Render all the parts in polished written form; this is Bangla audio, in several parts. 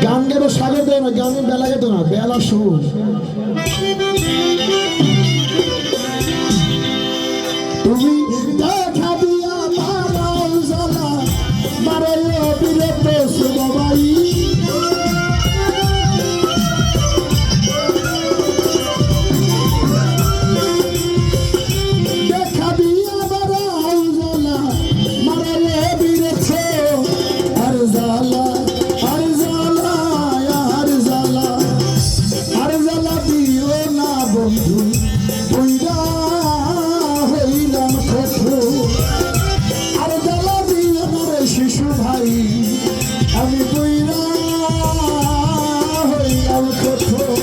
গান গেলে সাগর দেয় না, গানের বেলা গেত না, বেলা সুর। তুমি দেখা দিয়া মারাও জ্বালা মারাইও বিরতে সুবাই দেখা দিয়া মারাও জ্বালা মারাইও বিরতে আর জ্বালা আর জ্বালা আর জ্বালা আর জ্বালা দিও না বন্ধু তুইরা হইলাম কঠোর আর জ্বালা দিও না রে শিশু ভাই আমি তুইরা হইলাম কঠোর।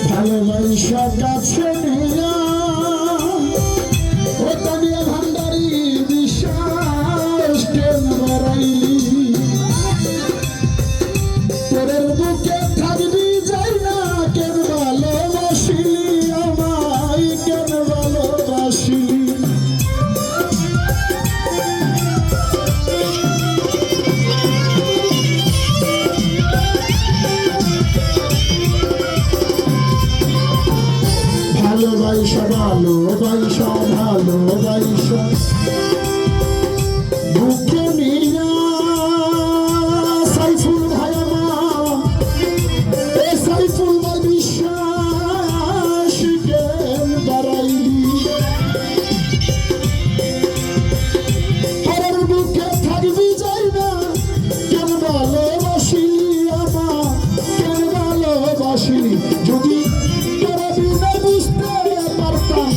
ভালোবাসা কাছে নিয়া ও তানিয়া ভান্ডারি বিশ্বাস কেন বাড়াইলি তোরের বুকে থাকবি যাই না কেন ভালোবাসিলি আমায় কেন ভালোবাসিলি ভালোবাসা ভালোবাসা ভালোবাসা বুকে নিয়া সাইফুল ভাই আমার এ সাইফুল ভাই বিশ্বাস কেন বাড়াইলি তোর বুকে থাকবি যাই না কেন ভালোবাসিলি আমার কেন ভালোবাসিলি যদি তোরা বিনা বুঝতে পারতাম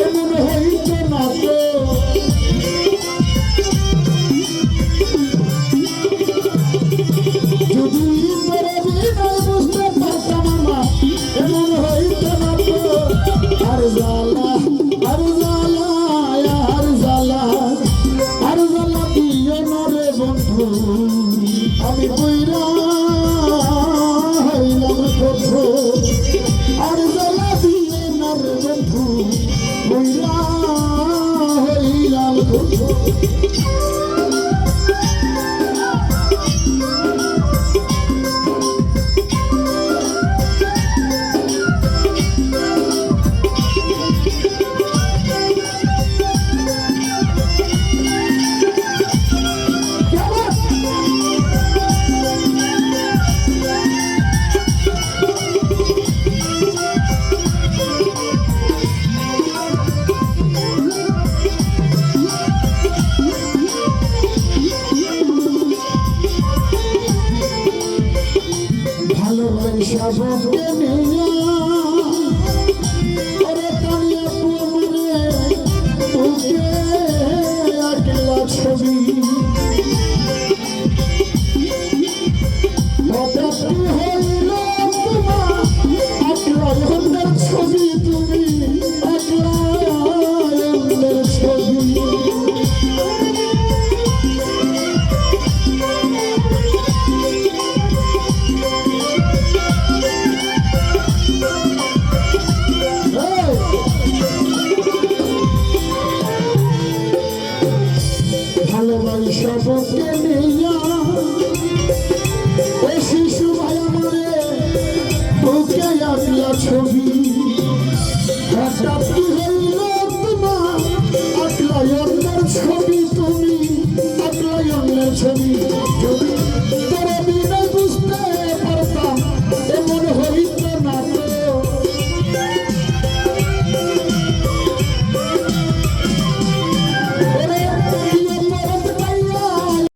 এমন হইত না তো যদি তোরা বিনা বুঝতে পারতাম আমার এমন হইত না তো আর জ্বালা আর জ্বালা আর জ্বালা আর জ্বালা দিও না রে বন্ধু আমি কইরা হইলাম কঠোর আর জ্বালা দিও না রে বন্ধু কইরা হইলাম কঠোর। ভালোবাসা